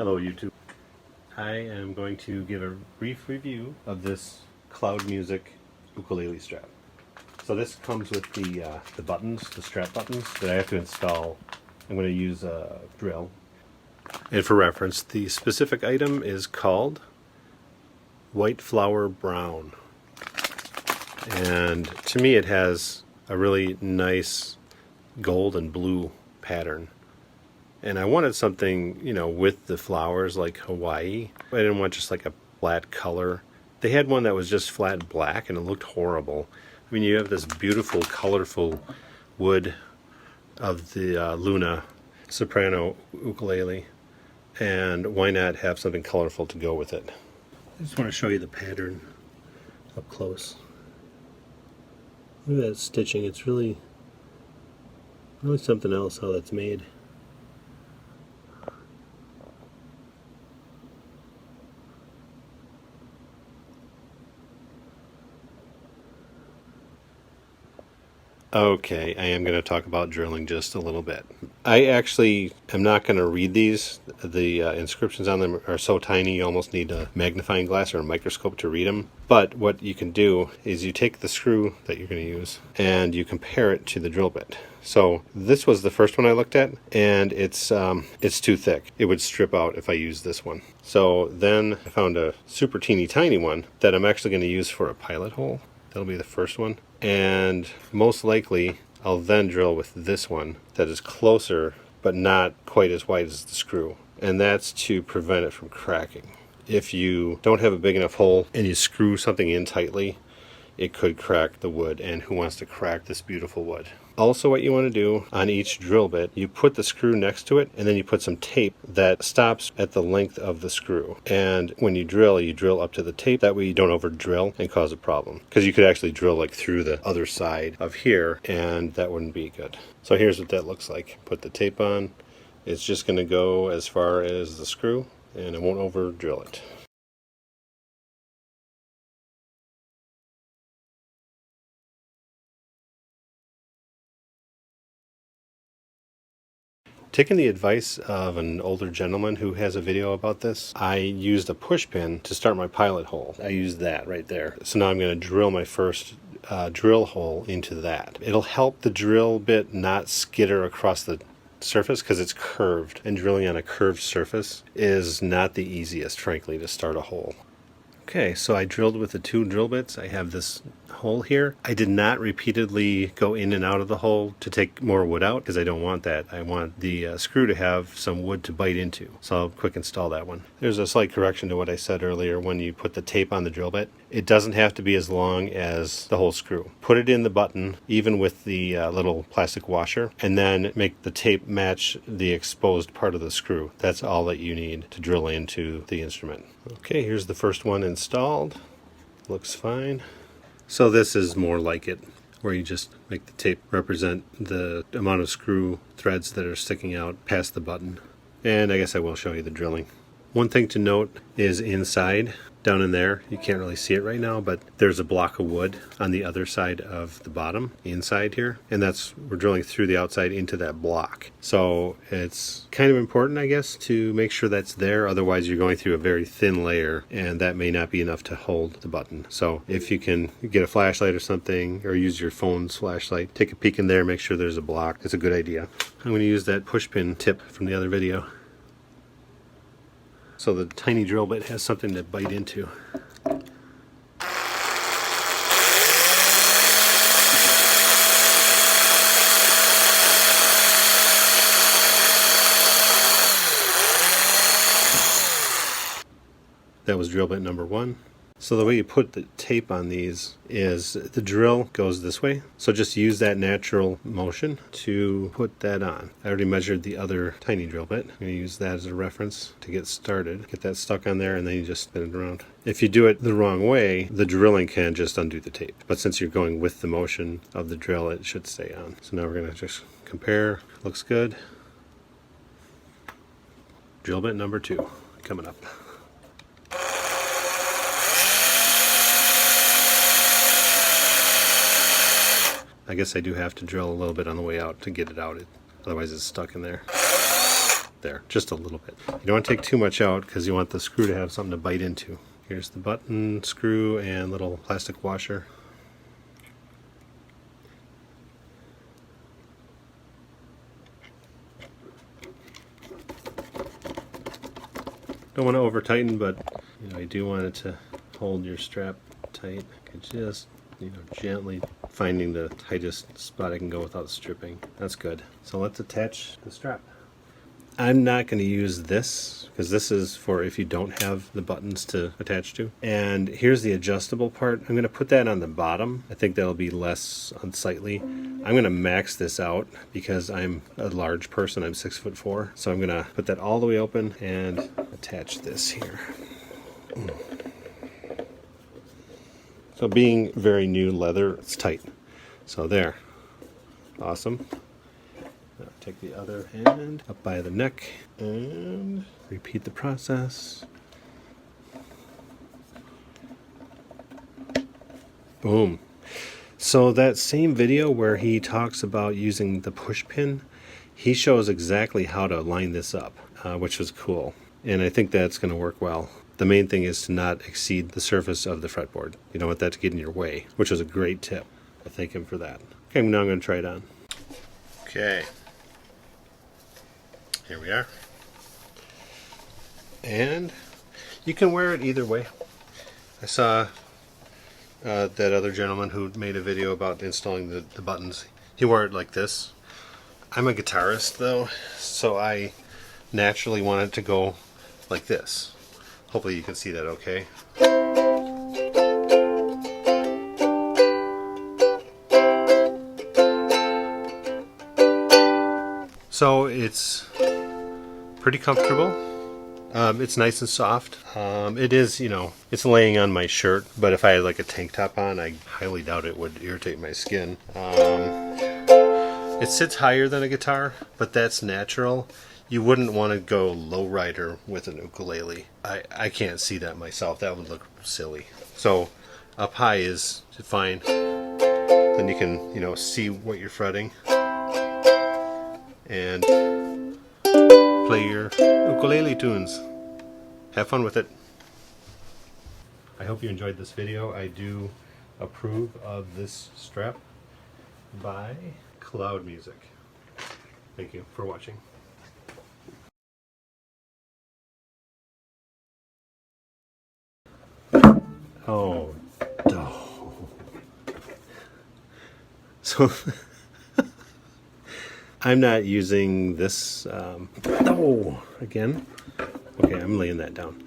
Hello YouTube. I am going to give a brief review of this CloudMusic ukulele strap. So this comes with the buttons, the strap buttons that I have to install. I'm going to use a drill. And for reference, the specific item is called White Flower Brown. And to me it has a really nice gold and blue pattern. And I wanted something, with the flowers like Hawaii. I didn't want just like a flat color. They had one that was just flat black and it looked horrible. I mean, you have this beautiful, colorful wood of the Luna soprano ukulele. And why not have something colorful to go with it? I just want to show you the pattern up close. Look at that stitching. It's really something else how that's made. Okay, I am going to talk about drilling just a little bit. I actually am not going to read these. The inscriptions on them are so tiny you almost need a magnifying glass or a microscope to read them. But what you can do is you take the screw that you're going to use and you compare it to the drill bit. So this was the first one I looked at, and it's too thick. It would strip out if I used this one. So then I found a super teeny tiny one that I'm actually going to use for a pilot hole. That'll be the first one. And most likely I'll then drill with this one that is closer but not quite as wide as the screw. And that's to prevent it from cracking. If you don't have a big enough hole and you screw something in tightly, it could crack the wood, and who wants to crack this beautiful wood? Also, what you want to do on each drill bit, you put the screw next to it and then you put some tape that stops at the length of the screw. And when you drill up to the tape. That way you don't over drill and cause a problem. Because you could actually drill like through the other side of here, and that wouldn't be good. So here's what that looks like. Put the tape on. It's just going to go as far as the screw, and it won't over drill it. Taking the advice of an older gentleman who has a video about this, I used a push pin to start my pilot hole. I used that right there. So now I'm going to drill my first drill hole into that. It'll help the drill bit not skitter across the surface because it's curved, and drilling on a curved surface is not the easiest, frankly, to start a hole. Okay, so I drilled with the two drill bits. I have this hole here. I did not repeatedly go in and out of the hole to take more wood out because I don't want that. I want the screw to have some wood to bite into. So I'll quick install that one. There's a slight correction to what I said earlier. When you put the tape on the drill bit, it doesn't have to be as long as the whole screw. Put it in the button, even with the little plastic washer, and then make the tape match the exposed part of the screw. That's all that you need to drill into the instrument. Okay, here's the first one installed. Looks fine. So this is more like it, where you just make the tape represent the amount of screw threads that are sticking out past the button. And I guess I will show you the drilling. One thing to note is inside, down in there, you can't really see it right now, but there's a block of wood on the other side of the bottom, inside here, and we're drilling through the outside into that block. So it's kind of important, I guess, to make sure that's there, otherwise you're going through a very thin layer, and that may not be enough to hold the button. So if you can get a flashlight or something, or use your phone's flashlight, take a peek in there, make sure there's a block. It's a good idea. I'm going to use that push pin tip from the other video. So the tiny drill bit has something to bite into. That was drill bit number one. So the way you put the tape on these is the drill goes this way. So just use that natural motion to put that on. I already measured the other tiny drill bit. I'm going to use that as a reference to get started. Get that stuck on there, and then you just spin it around. If you do it the wrong way, the drilling can just undo the tape. But since you're going with the motion of the drill, it should stay on. So now we're going to just compare. Looks good. Drill bit number 2 coming up. I guess I do have to drill a little bit on the way out to get it out. Otherwise it's stuck in there. there, just a little bit. You don't want to take too much out because you want the screw to have something to bite into. Here's the button, screw, and little plastic washer. Don't want to over tighten, but you do want it to hold your strap tight. Just gently finding the tightest spot I can go without stripping. That's good. So let's attach the strap. I'm not going to use this because this is for if you don't have the buttons to attach to. And here's the adjustable part. I'm going to put that on the bottom. I think that'll be less unsightly. I'm going to max this out because I'm a large person. I'm 6'4". So I'm going to put that all the way open and attach this here. So being very new leather, it's tight. So there. Awesome. Now take the other hand up by the neck and repeat the process. Boom. So that same video where he talks about using the push pin, he shows exactly how to line this up, which was cool. And I think that's going to work well. The main thing is to not exceed the surface of the fretboard. You don't want that to get in your way, which was a great tip. I thank him for that. Okay, now I'm going to try it on. Okay. Here we are. And you can wear it either way. I saw that other gentleman who made a video about installing the buttons. He wore it like this. I'm a guitarist though, so I naturally want it to go like this. Hopefully you can see that okay. So it's pretty comfortable. It's nice and soft. It is, it's laying on my shirt, but if I had like a tank top on, I highly doubt it would irritate my skin. It sits higher than a guitar, but that's natural. You wouldn't want to go lowrider with an ukulele. I can't see that myself. That would look silly. So up high is fine. Then you can, see what you're fretting and play your ukulele tunes. Have fun with it. I hope you enjoyed this video. I do approve of this strap by CloudMusic. Thank you for watching. Oh, no. So I'm not using this. No, again. Okay, I'm laying that down.